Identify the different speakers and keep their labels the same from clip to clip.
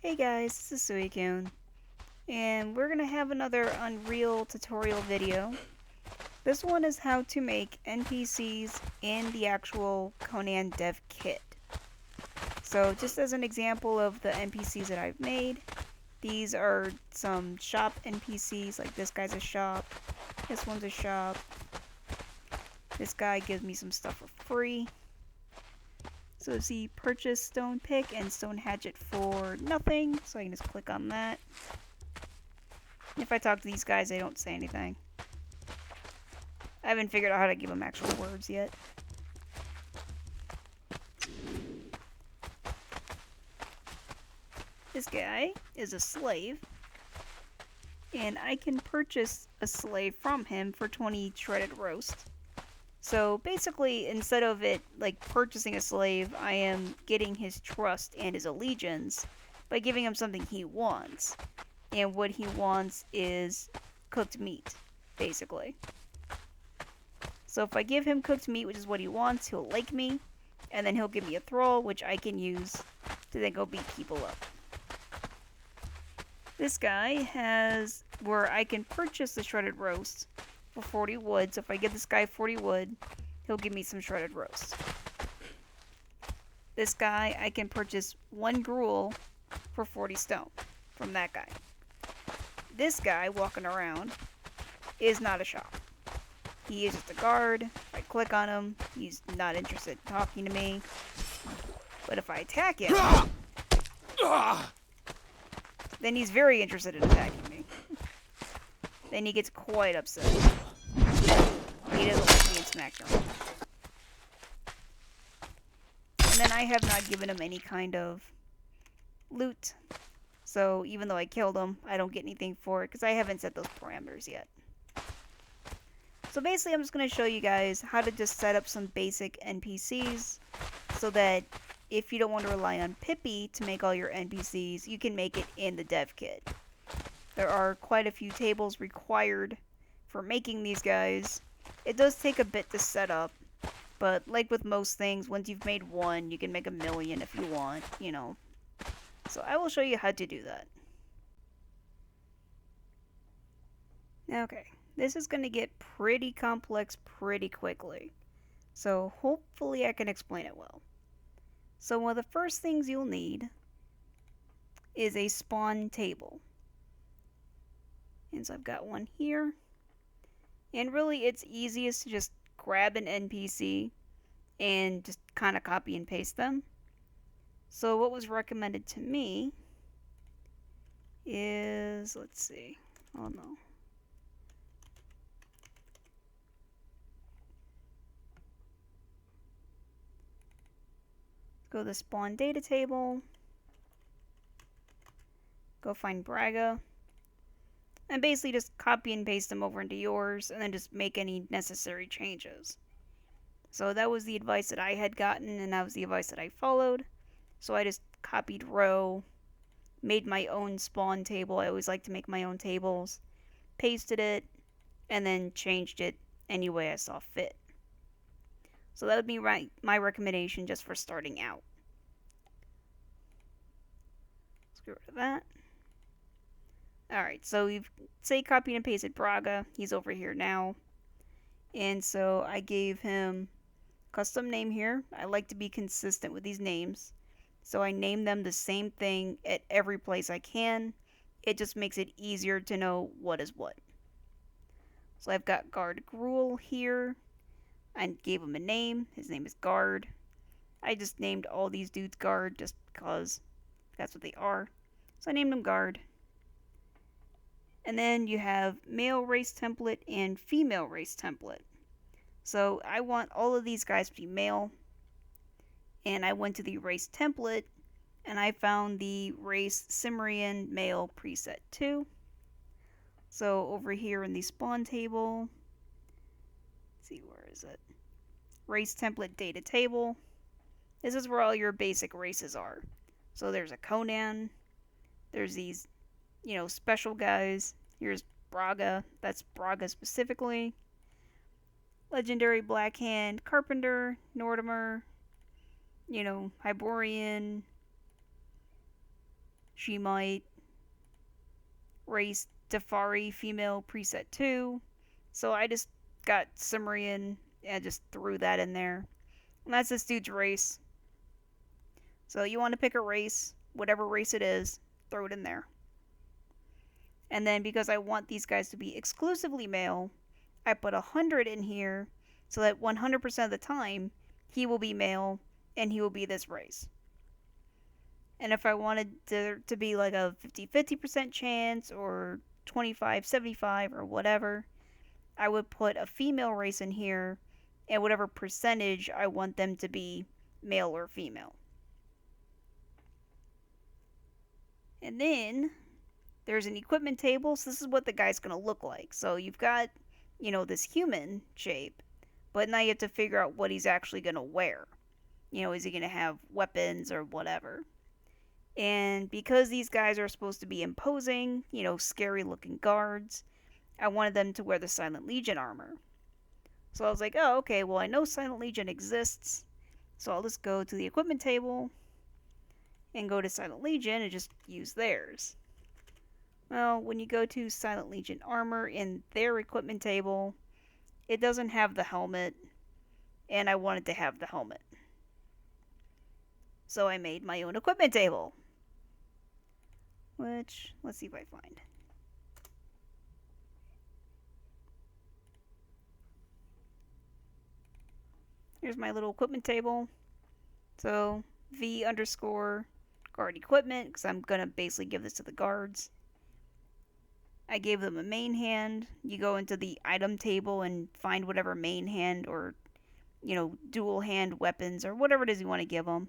Speaker 1: Hey guys, this is Suicune, and we're gonna have another Unreal tutorial video. This one is how to make NPCs in the actual Conan DevKit. So just as an example of the NPCs that I've made, these are some shop NPCs, like this guy's a shop, this one's a shop, this guy gives me some stuff for free. So see, purchase stone pick and stone hatchet for nothing, so I can just click on that. If I talk to these guys, they don't say anything. I haven't figured out how to give them actual words yet. This guy is a slave, and I can purchase a slave from him for 20 shredded roast. So basically, instead of it like purchasing a slave, I am getting his trust and his allegiance by giving him something he wants. And what he wants is cooked meat, basically. So if I give him cooked meat, which is what he wants, he'll like me, and then he'll give me a thrall, which I can use to then go beat people up. This guy has where I can purchase the shredded roast for 40 wood. So if I give this guy 40 wood, he'll give me some shredded roast. This guy, I can purchase 1 gruel for 40 stone from that guy. This guy walking around is not a shop. He is just a guard. If I click on him, he's not interested in talking to me. But if I attack him, then he's very interested in attacking me. Then he gets quite upset. He doesn't like being smacked around. And then I have not given him any kind of loot. So even though I killed him, I don't get anything for it because I haven't set those parameters yet. So basically I'm just going to show you guys how to just set up some basic NPCs so that if you don't want to rely on Pippi to make all your NPCs, you can make it in the dev kit. There are quite a few tables required for making these guys. It does take a bit to set up, but like with most things, once you've made one, you can make a million if you want, you know. So I will show you how to do that. Okay, this is going to get pretty complex pretty quickly. So hopefully I can explain it well. So one of the first things you'll need is a spawn table. And so I've got one here. And really it's easiest to just grab an NPC and just kind of copy and paste them. So what was recommended to me is, let's see, oh no. Go to the spawn data table, go find Braga, and basically just copy and paste them over into yours, and then just make any necessary changes. So that was the advice that I had gotten, and that was the advice that I followed. So I just copied row, made my own spawn table. I always like to make my own tables, pasted it, and then changed it any way I saw fit. So that would be my recommendation just for starting out. Let's get rid of that. Alright, so we've, say, copied and pasted Braga. He's over here now. And so I gave him custom name here. I like to be consistent with these names. So I name them the same thing at every place I can. It just makes it easier to know what is what. So I've got guard gruel here. I gave him a name. His name is Guard. I just named all these dudes Guard just because that's what they are. So I named them Guard. And then you have male race template and female race template. So I want all of these guys to be male. And I went to the race template and I found the race Cimmerian male preset 2. So over here in the spawn table, let's see, where is it? Race template data table. This is where all your basic races are. So there's a Conan. There's these, you know, special guys. Here's Braga. That's Braga specifically. Legendary Blackhand, Carpenter, Nortimer, you know, Hyborian, She might race Defari female preset 2. So I just got Cimmerian and just threw that in there. And that's this dude's race. So you want to pick a race, whatever race it is, throw it in there. And then because I want these guys to be exclusively male, I put 100 in here so that 100% of the time he will be male and he will be this race. And if I wanted there to be like a 50-50% chance or 25-75 or whatever, I would put a female race in here and whatever percentage I want them to be male or female. And then there's an equipment table, so this is what the guy's going to look like. So you've got, this human shape, but now you have to figure out what he's actually going to wear. Is he going to have weapons or whatever? And because these guys are supposed to be imposing, scary looking guards, I wanted them to wear the Silent Legion armor. So I was like, oh, okay, well, I know Silent Legion exists, so I'll just go to the equipment table and go to Silent Legion and just use theirs. Well, when you go to Silent Legion armor in their equipment table, it doesn't have the helmet, and I wanted to have the helmet. So I made my own equipment table. Which, let's see if I find. Here's my little equipment table. So, V_guard equipment, because I'm going to basically give this to the guards. I gave them a main hand. You go into the item table and find whatever main hand or, dual hand weapons or whatever it is you want to give them.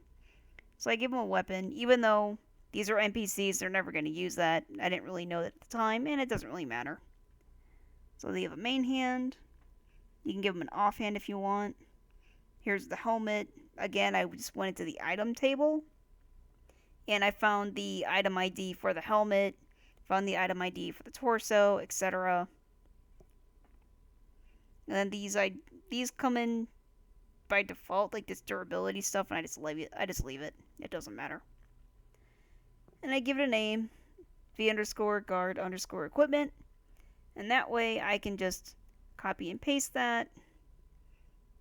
Speaker 1: So I give them a weapon, even though these are NPCs, they're never going to use that. I didn't really know that at the time, and it doesn't really matter. So they have a main hand. You can give them an offhand if you want. Here's the helmet. Again, I just went into the item table, and I found the item ID for the helmet, found the item ID for the torso, etc. And then these come in by default, like this durability stuff, and I just leave it. It doesn't matter. And I give it a name, V_guard_equipment, and that way I can just copy and paste that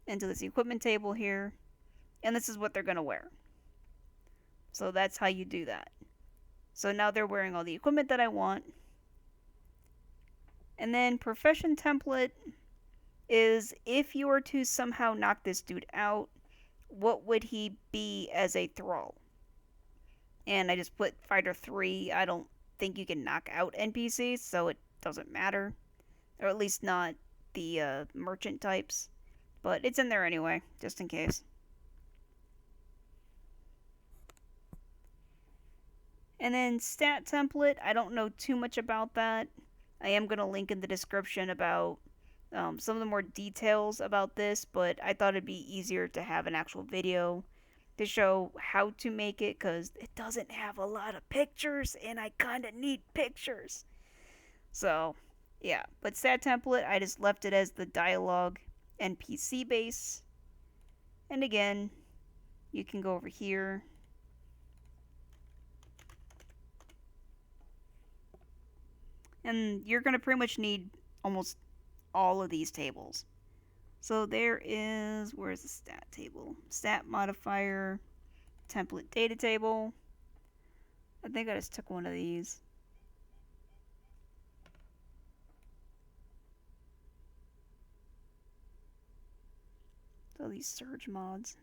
Speaker 1: into this equipment table here, and this is what they're going to wear. So that's how you do that. So now they're wearing all the equipment that I want. And then profession template is if you were to somehow knock this dude out, what would he be as a Thrall? And I just put Fighter 3. I don't think you can knock out NPCs, so it doesn't matter. Or at least not the merchant types. But it's in there anyway, just in case. And then stat template, I don't know too much about that. I am going to link in the description about some of the more details about this, but I thought it'd be easier to have an actual video to show how to make it, because it doesn't have a lot of pictures, and I kind of need pictures. So, yeah. But stat template, I just left it as the Dialog NPC base. And again, you can go over here. And you're going to pretty much need almost all of these tables. So there is, where's the stat table? Stat modifier, template data table. I think I just took one of these. So these surge mods.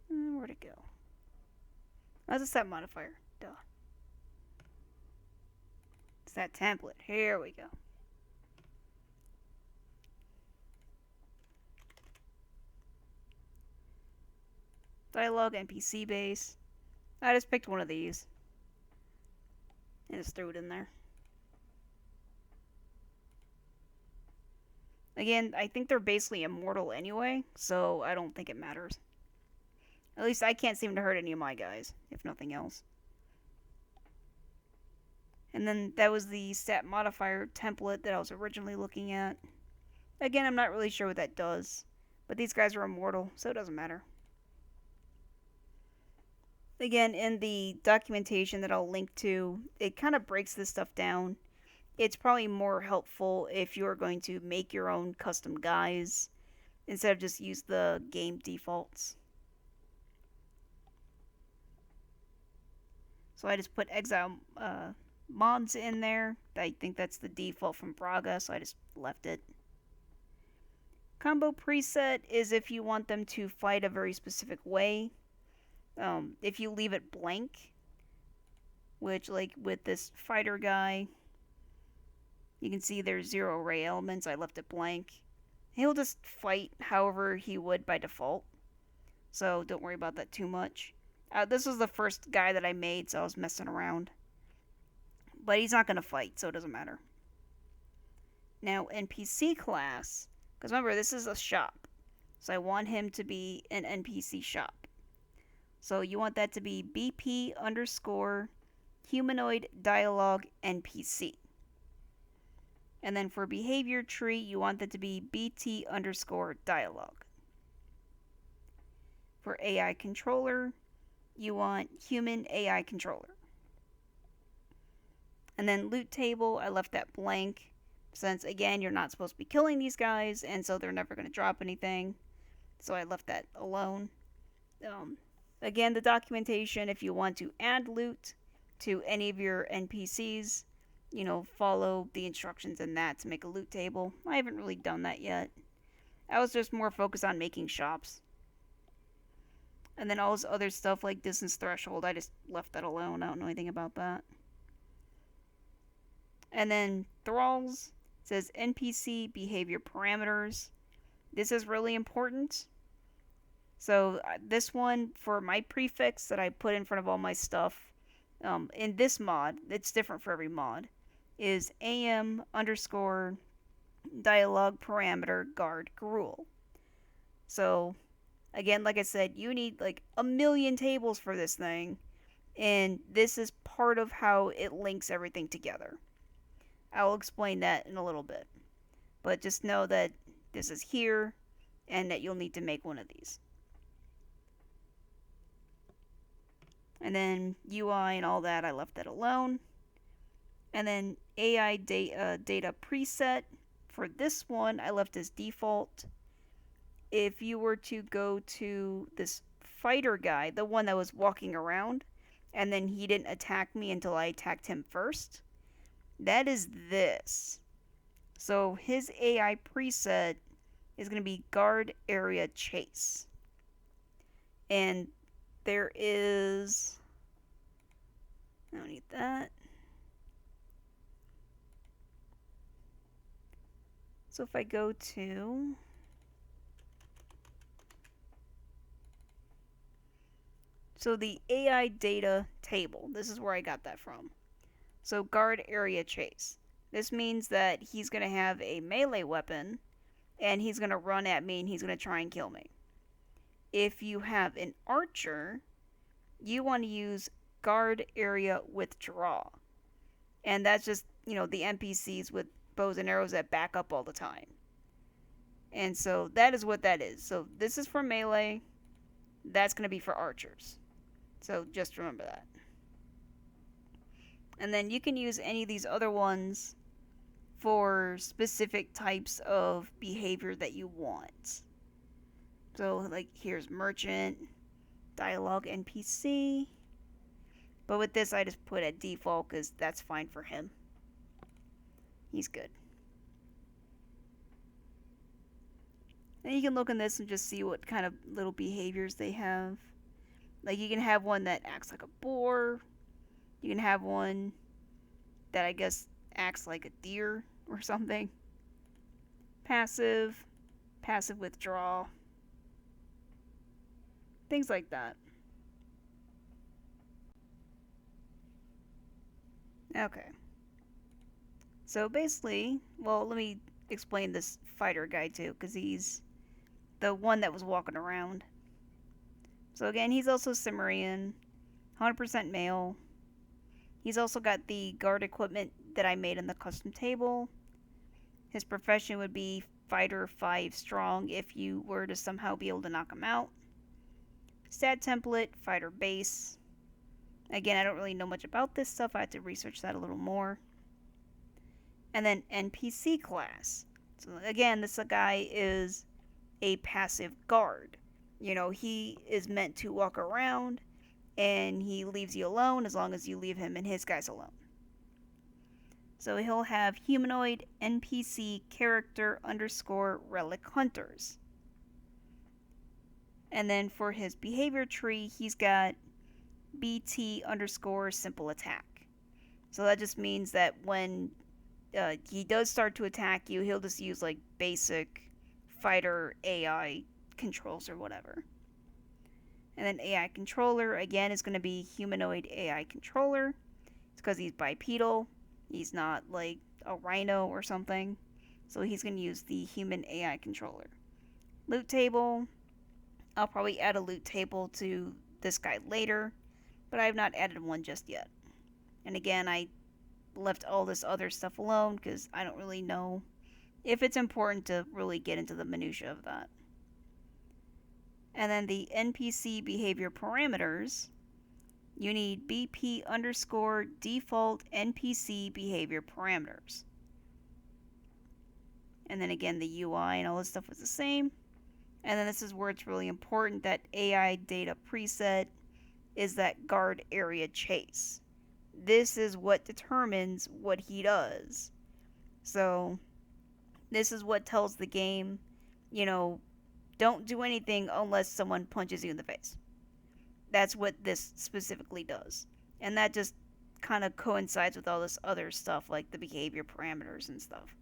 Speaker 1: Where'd it go? That's a stat modifier. Duh. Stat template. Here we go. Dialog NPC base. I just picked one of these and just threw it in there. Again, I think they're basically immortal anyway, so I don't think it matters. At least I can't seem to hurt any of my guys, if nothing else. And then that was the stat modifier template that I was originally looking at. Again, I'm not really sure what that does, but these guys are immortal, so it doesn't matter. Again, in the documentation that I'll link to, it kind of breaks this stuff down. It's probably more helpful if you're going to make your own custom guys instead of just use the game defaults. So I just put exile mods in there. I think that's the default from Braga, so I just left it. Combo preset is if you want them to fight a very specific way. If you leave it blank, which, like with this fighter guy, you can see there's 0 ray elements. I left it blank. He'll just fight however he would by default, so don't worry about that too much. This was the first guy that I made, so I was messing around. But he's not going to fight, so it doesn't matter. Now, NPC Class, because remember, this is a shop, so I want him to be an NPC shop. So you want that to be BP underscore humanoid dialogue NPC. And then for behavior tree, you want that to be BT underscore dialogue. For AI controller, you want human AI controller. And then loot table, I left that blank, since again, you're not supposed to be killing these guys, and so they're never going to drop anything. So I left that alone. Again, the documentation, if you want to add loot to any of your NPCs, follow the instructions in that to make a loot table. I haven't really done that yet. I was just more focused on making shops. And then all this other stuff like distance threshold, I just left that alone. I don't know anything about that. And then Thralls says NPC Behavior Parameters. This is really important. So this one, for my prefix that I put in front of all my stuff, in this mod, it's different for every mod, is am underscore dialog parameter guard gruel. So, again, like I said, you need like a million tables for this thing, and this is part of how it links everything together. I'll explain that in a little bit. But just know that this is here, and that you'll need to make one of these. And then UI and all that, I left that alone. And then AI data preset, for this one, I left as default. If you were to go to this fighter guy, the one that was walking around, and then he didn't attack me until I attacked him first, that is this. So his AI preset is going to be guard area chase. And there is, I don't need that. So if I go to, so the AI data table, this is where I got that from. So guard area chase. This means that he's going to have a melee weapon, and he's going to run at me, and he's going to try and kill me. If you have an archer, you want to use guard area withdraw. And that's just, the NPCs with bows and arrows that back up all the time. And so that is what that is. So this is for melee. That's going to be for archers. So just remember that. And then you can use any of these other ones for specific types of behavior that you want. So, like, here's merchant, dialogue NPC. But with this, I just put at default because that's fine for him. He's good. And you can look in this and just see what kind of little behaviors they have. Like, you can have one that acts like a boar. You can have one that I guess acts like a deer or something. Passive withdrawal. Things like that. Okay. So basically, well, let me explain this fighter guy too, because he's the one that was walking around. So again, he's also Cimmerian, 100% male. He's also got the guard equipment that I made in the custom table. His profession would be Fighter 5 Strong if you were to somehow be able to knock him out. Stat template, Fighter Base. Again, I don't really know much about this stuff. I have to research that a little more. And then Npc Class. So again, this guy is a passive guard. You know, he is meant to walk around and he leaves you alone as long as you leave him and his guys alone. So he'll have humanoid NPC character underscore relic hunters. And then for his behavior tree, he's got BT underscore simple attack. So that just means that when he does start to attack you, he'll just use like basic fighter AI controls or whatever. And then AI controller, again, is going to be humanoid AI controller. It's because he's bipedal. He's not like a rhino or something. So he's going to use the human AI controller. Loot table. I'll probably add a loot table to this guy later, but I have not added one just yet. And again, I left all this other stuff alone because I don't really know if it's important to really get into the minutia of that. And then the NPC Behavior Parameters, you need BP underscore default NPC Behavior Parameters. And then again, the UI and all this stuff was the same. And then this is where it's really important that AI data preset is that guard area chase. This is what determines what he does. So this is what tells the game, you know, don't do anything unless someone punches you in the face. That's what this specifically does. And that just kind of coincides with all this other stuff like the behavior parameters and stuff.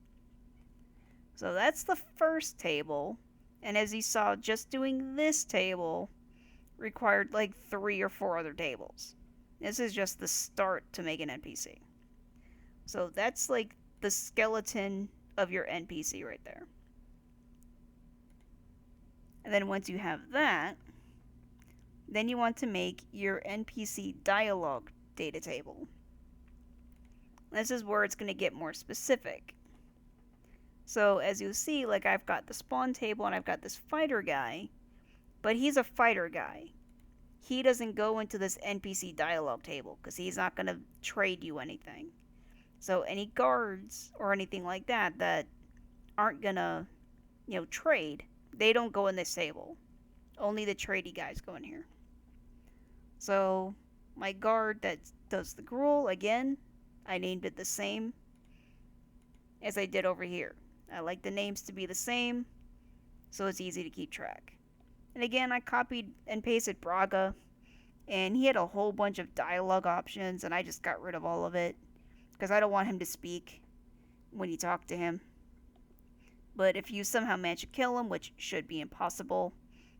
Speaker 1: So that's the first table. And as you saw, just doing this table required like 3 or 4 other tables. This is just the start to make an NPC. So that's like the skeleton of your NPC right there. And then once you have that, then you want to make your NPC dialog data table. This is where it's going to get more specific. So as you see, like I've got the spawn table and I've got this fighter guy, but he's a fighter guy. He doesn't go into this NPC dialog table because he's not going to trade you anything. So any guards or anything like that that aren't going to, you know, trade, they don't go in this table. Only the tradey guys go in here. So my guard that does the gruel, again, I named it the same as I did over here. I like the names to be the same, so it's easy to keep track. And again, I copied and pasted Braga, and he had a whole bunch of dialogue options, and I just got rid of all of it, because I don't want him to speak when you talk to him. But if you somehow manage to kill him, which should be impossible,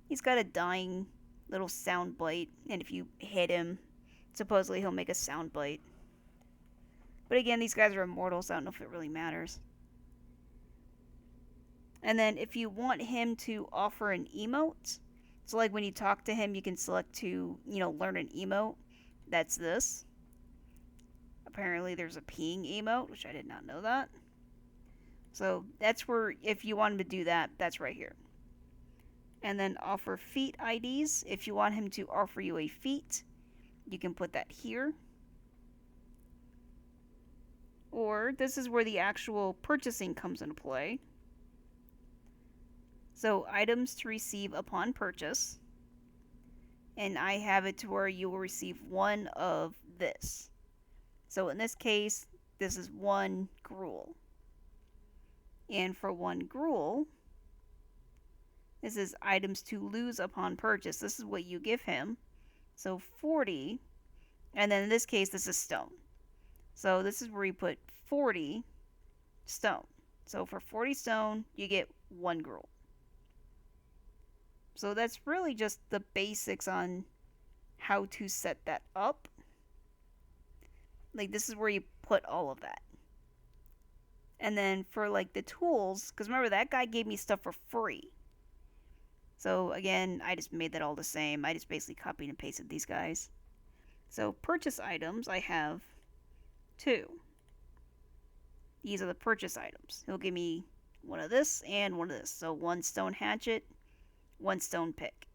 Speaker 1: he's got a dying little sound bite, and if you hit him, supposedly he'll make a sound bite. But again, these guys are immortal, so I don't know if it really matters. And then if you want him to offer an emote, so like when you talk to him, you can select to, you know, learn an emote. That's this. Apparently there's a peeing emote, which I did not know that. So that's where, if you want him to do that, that's right here. And then offer feat IDs. If you want him to offer you a feat, you can put that here. Or this is where the actual purchasing comes into play. So items to receive upon purchase. And I have it to where you will receive one of this. So in this case, this is 1 gruel. And for 1 gruel, this is items to lose upon purchase. This is what you give him. So 40. And then in this case, this is stone. So this is where you put 40 stone. So for 40 stone, you get 1 gruel. So that's really just the basics on how to set that up. Like this is where you put all of that. And then for like the tools, because remember that guy gave me stuff for free. So again, I just made that all the same. I just basically copied and pasted these guys. So purchase items, I have 2. These are the purchase items. He'll give me one of this and one of this. So 1 stone hatchet, 1 stone pick.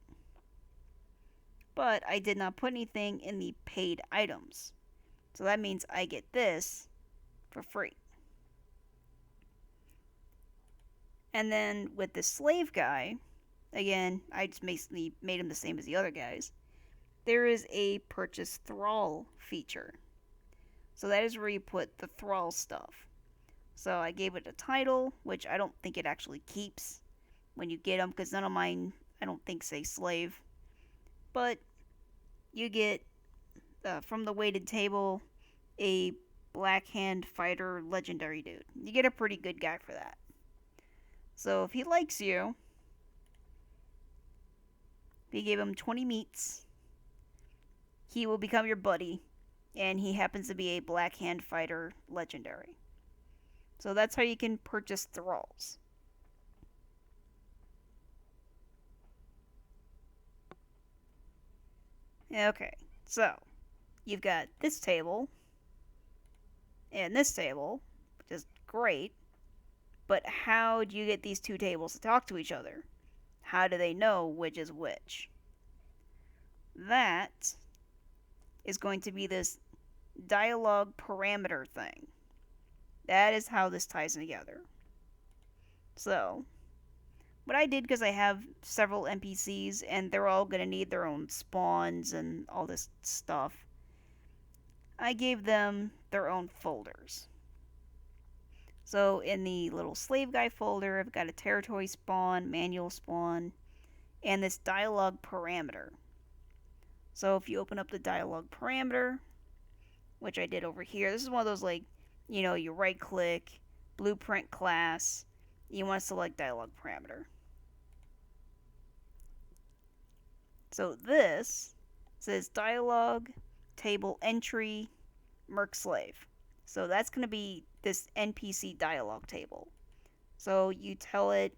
Speaker 1: But I did not put anything in the paid items. So that means I get this for free. And then with the slave guy, again, I just basically made him the same as the other guys. There is a purchase Thrall feature. So that is where you put the Thrall stuff. So I gave it a title, which I don't think it actually keeps when you get them, because none of mine, I don't think, say slave. But you get, from the weighted table, a Black Hand Fighter legendary dude. You get a pretty good guy for that. So if he likes you, if you give him 20 meats, he will become your buddy, and he happens to be a Black Hand Fighter legendary. So that's how you can purchase Thralls. Okay, so you've got this table and this table, which is great, but how do you get these two tables to talk to each other? How do they know which is which? That is going to be this dialogue parameter thing. That is how this ties together. So, what I did, because I have several NPCs and they're all going to need their own spawns and all this stuff, I gave them their own folders. So in the little slave guy folder, I've got a territory spawn, manual spawn, and this dialogue parameter. So if you open up the dialogue parameter, which I did over here, this is one of those, like, you know, you right click, blueprint class, you want to select dialogue parameter. So this says dialogue table entry merc slave. So that's going to be this NPC dialogue table. So you tell it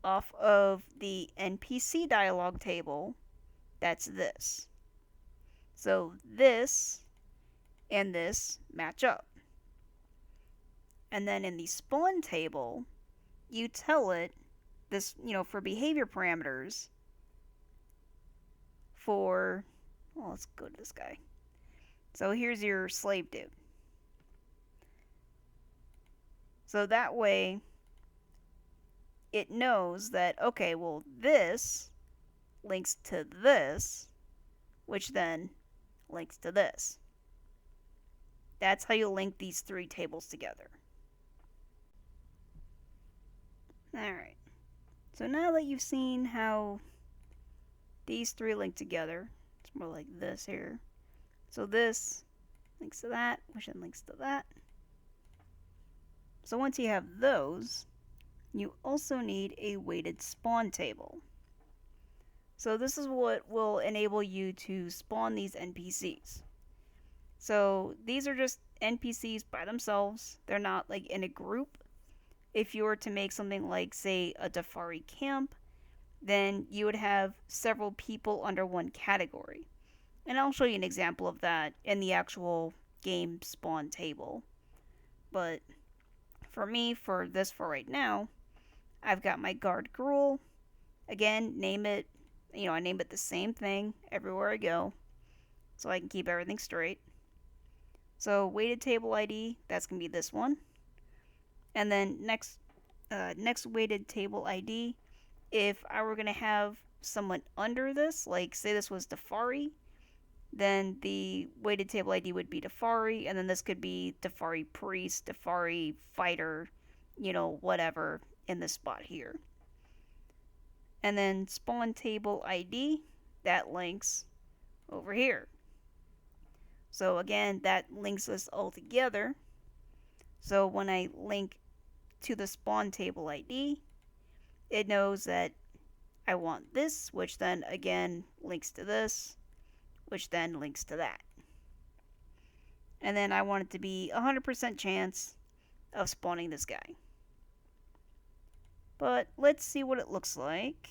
Speaker 1: off of the NPC dialogue table, that's this. So this and this match up. And then in the spawn table, you tell it this, you know, for behavior parameters for, well, let's go to this guy. So here's your slave dude. So that way, it knows that, okay, well, this links to this, which then links to this. That's how you link these three tables together. Alright, so now that you've seen how these three link together, it's more like this here. So this links to that, which then links to that. So once you have those, you also need a weighted spawn table. So this is what will enable you to spawn these NPCs. So these are just NPCs by themselves. They're not like in a group. If you were to make something like, say, a Dafari camp, then you would have several people under one category. And I'll show you an example of that in the actual game spawn table. But for me, for right now, I've got my guard Gruel. Again, name it, you know, I name it the same thing everywhere I go, so I can keep everything straight. So weighted table ID, that's going to be this one. And then next weighted table ID, if I were going to have someone under this, like say this was Dafari, then the weighted table ID would be Dafari, and then this could be Dafari Priest, Dafari Fighter, you know, whatever in this spot here. And then spawn table ID, that links over here. So again, that links us all together. So when I link to the spawn table ID, it knows that I want this, which then again links to this, which then links to that. And then I want it to be 100% chance of spawning this guy. But let's see what it looks like.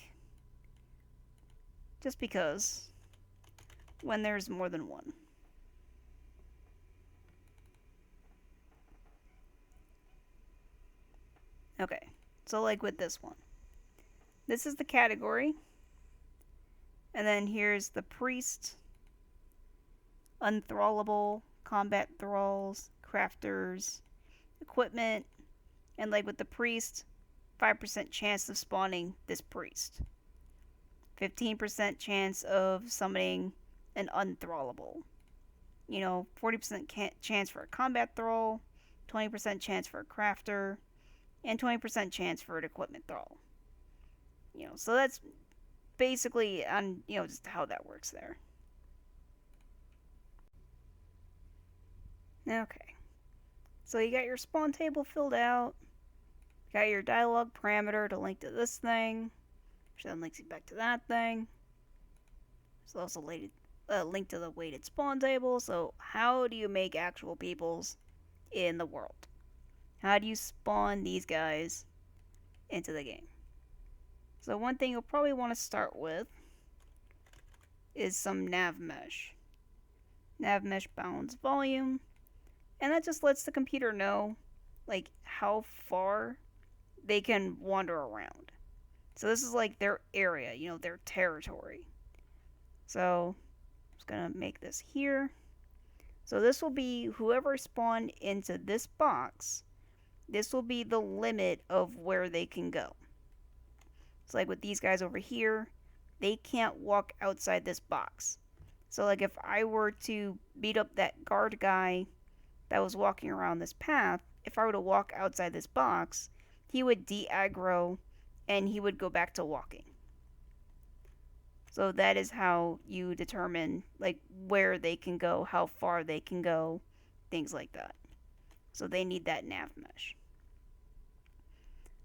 Speaker 1: Just because, when there's more than one. Okay, so like with this one. This is the category. And then here's the priest, unthrallable, combat thralls, crafters, equipment, and like with the priest, 5% chance of spawning this priest. 15% chance of summoning an unthrallable. 40% chance for a combat thrall, 20% chance for a crafter, and 20% chance for an equipment thrall. So that's basically on, just how that works there. Okay. So you got your spawn table filled out. Got your dialog parameter to link to this thing, which then links you back to that thing. There's also link to the weighted spawn table. So how do you make actual peoples in the world? How do you spawn these guys into the game? So one thing you'll probably want to start with is some nav mesh. Nav mesh bounds volume, and that just lets the computer know like how far they can wander around. So this is like their area, their territory. So I'm just gonna make this here. So this will be whoever spawned into this box. This will be the limit of where they can go. So like with these guys over here, they can't walk outside this box. So like if I were to beat up that guard guy that was walking around this path, if I were to walk outside this box, he would de-aggro and he would go back to walking. So that is how you determine like where they can go, how far they can go, things like that. So they need that nav mesh.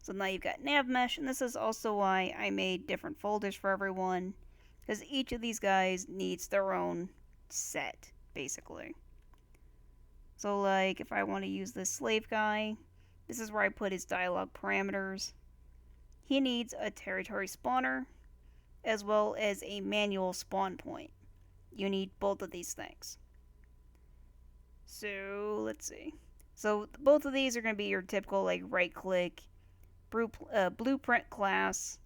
Speaker 1: So now you've got nav mesh, and this is also why I made different folders for everyone, because each of these guys needs their own set, basically. So like if I want to use this slave guy, this is where I put his dialog parameters. He needs a territory spawner, as well as a manual spawn point. You need both of these things. So let's see. So both of these are going to be your typical like right click, blueprint class,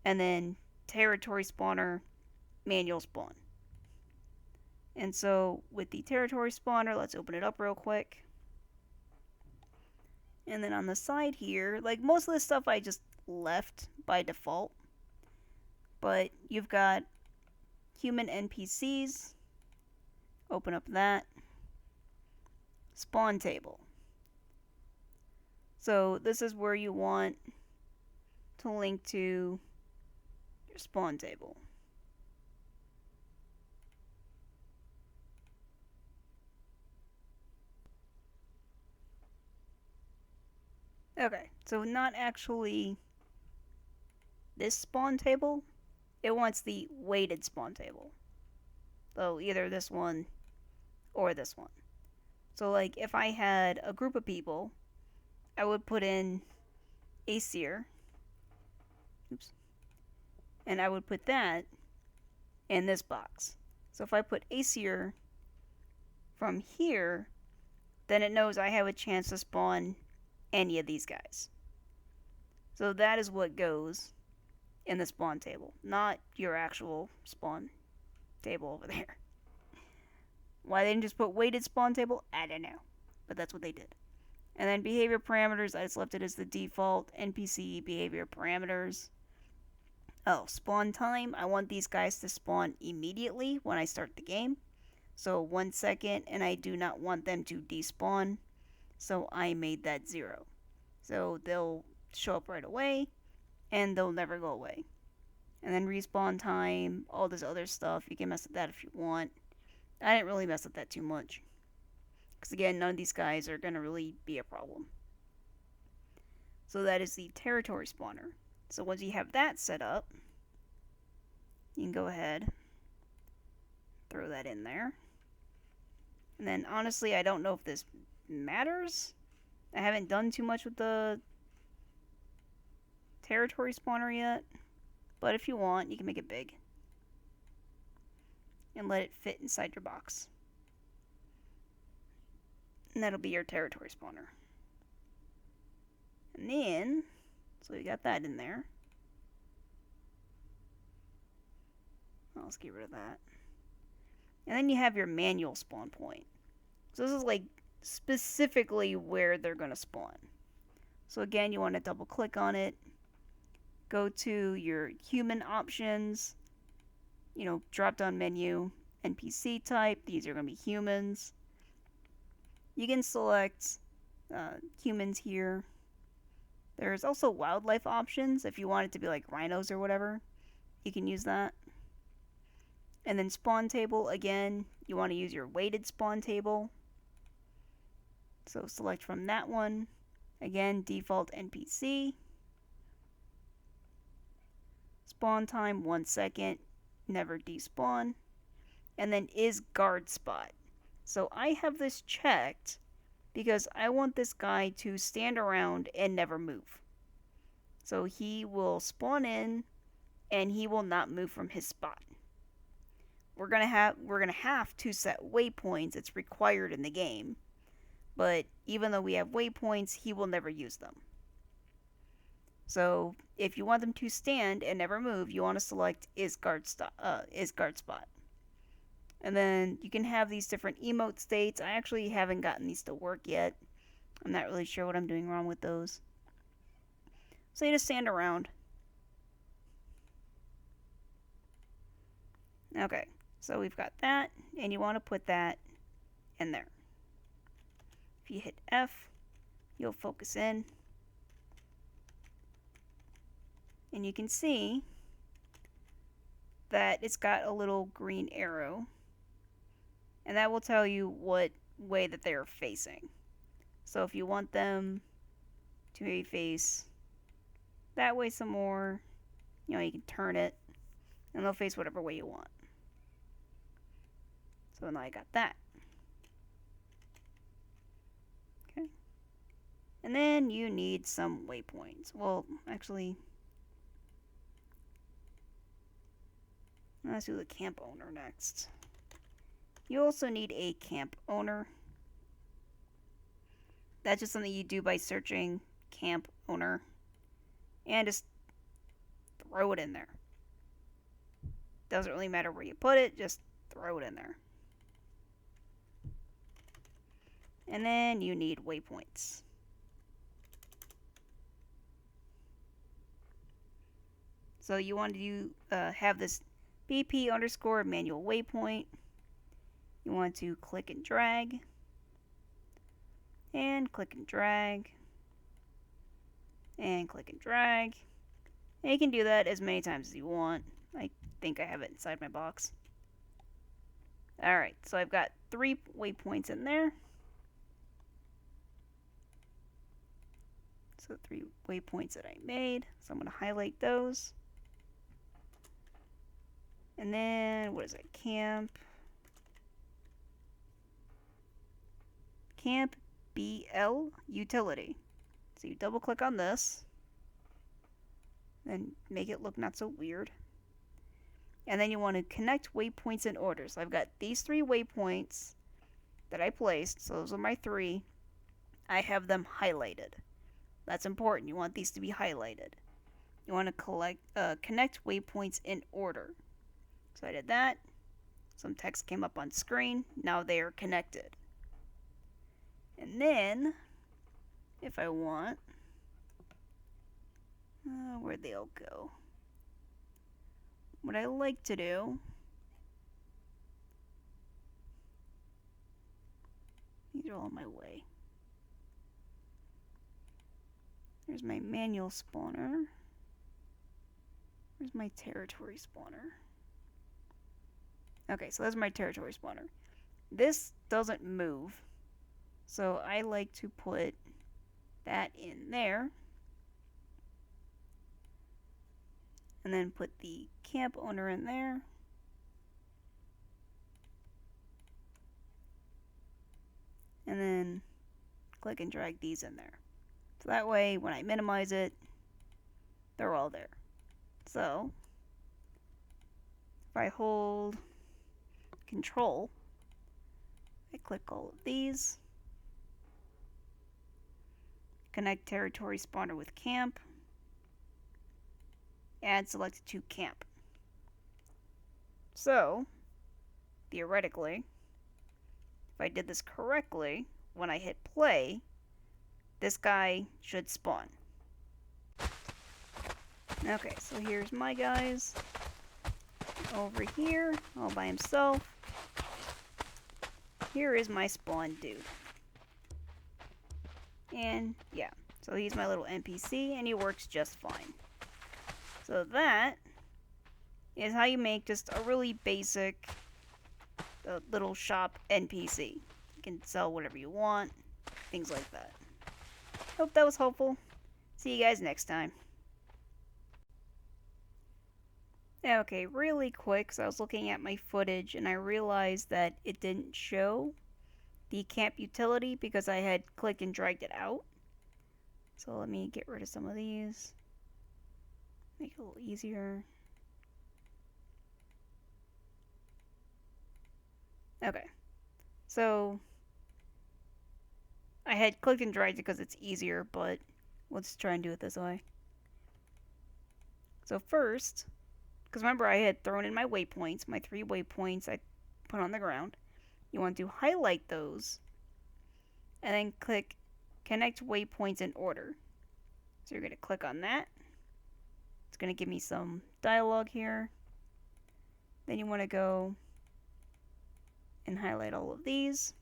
Speaker 1: and then territory spawner, manual spawn. And so with the territory spawner, let's open it up real quick. And then on the side here, like most of this stuff I just left by default. But you've got human NPCs. Open up that. Spawn table. So this is where you want to link to your spawn table. Okay, so not actually this spawn table. It wants the weighted spawn table. So either this one or this one. So like if I had a group of people, I would put in a seer. Oops. And I would put that in this box. So if I put a seer from here, then it knows I have a chance to spawn any of these guys. So that is what goes in the spawn table, not your actual spawn table over there. Why they didn't just put weighted spawn table, I don't know. But that's what they did. And then behavior parameters, I just left it as the default NPC behavior parameters. Oh, spawn time, I want these guys to spawn immediately when I start the game. So 1 second, and I do not want them to despawn. So I made that 0. So they'll show up right away, and they'll never go away. And then respawn time, all this other stuff, you can mess with that if you want. I didn't really mess with that too much. Because again, none of these guys are going to really be a problem. So that is the territory spawner. So once you have that set up, you can go ahead, throw that in there. And then honestly, I don't know if this matters. I haven't done too much with the territory spawner yet. But if you want, you can make it big. And let it fit inside your box. And that'll be your territory spawner. And And then, so we got that in there. Let's get rid of that. And then you have your manual spawn point. So this is like specifically where they're going to spawn. So again, you want to double click on it. Go to your human options. Drop down menu, NPC type. These are going to be humans. You can select humans here. There's also wildlife options. If you want it to be like rhinos or whatever, you can use that. And then spawn table, again, you want to use your weighted spawn table. So select from that one. Again, default NPC. Spawn time 1 second, never despawn. And then is guard spot. So I have this checked because I want this guy to stand around and never move. So he will spawn in and he will not move from his spot. We're gonna have to set waypoints. It's required in the game. But even though we have waypoints, he will never use them. So if you want them to stand and never move, you want to select is guard spot. And then you can have these different emote states. I actually haven't gotten these to work yet. I'm not really sure what I'm doing wrong with those. So you just stand around. Okay, so we've got that, and you want to put that in there. If you hit F, you'll focus in. And you can see that it's got a little green arrow. And that will tell you what way that they're facing. So if you want them to maybe face that way some more, you can turn it and they'll face whatever way you want. So now I got that. Okay. And then you need some waypoints. Well, actually, let's do the camp owner next. You also need a camp owner. That's just something you do by searching camp owner and just throw it in there. Doesn't really matter where you put it, just throw it in there. And then you need waypoints. So you want to have this BP underscore manual waypoint. You want to click and drag. And click and drag. And click and drag. And you can do that as many times as you want. I think I have it inside my box. Alright, so I've got 3 waypoints in there. So 3 waypoints that I made. So I'm going to highlight those. And then, what is it? Camp BL utility. So you double click on this. And make it look not so weird. And then you want to connect waypoints in order. So I've got these 3 waypoints that I placed. So those are my 3. I have them highlighted. That's important. You want these to be highlighted. You want to connect waypoints in order. So I did that. Some text came up on screen. Now they are connected. And then, if I want, where'd they all go? What I like to do, these are all in my way. There's my manual spawner. Where's my territory spawner? Okay, so that's my territory spawner. This doesn't move, so I like to put that in there. And then put the camp owner in there. And then click and drag these in there. So that way, when I minimize it, they're all there. So, if I hold Control, I click all of these, connect territory spawner with camp, add selected to camp. So, theoretically, if I did this correctly, when I hit play, this guy should spawn. Okay, so here's my guys. Over here, all by himself. Here is my spawn dude. And yeah, so he's my little NPC and he works just fine. So that is how you make just a really basic little shop NPC. You can sell whatever you want, things like that. Hope that was helpful. See you guys next time. Okay, really quick, so I was looking at my footage and I realized that it didn't show the camp utility because I had clicked and dragged it out. So let me get rid of some of these. Make it a little easier. Okay, so I had clicked and dragged it because it's easier, but let's try and do it this way. So first, because remember I had thrown in my waypoints, my 3 waypoints I put on the ground. You want to highlight those and then click connect waypoints in order. So you're going to click on that. It's going to give me some dialogue here. Then you want to go and highlight all of these.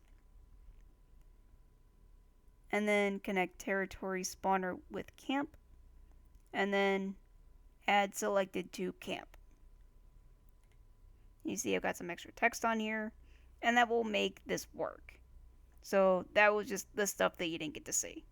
Speaker 1: And then connect territory spawner with camp. And then add selected to camp. You see I've got some extra text on here, and that will make this work. So that was just the stuff that you didn't get to see.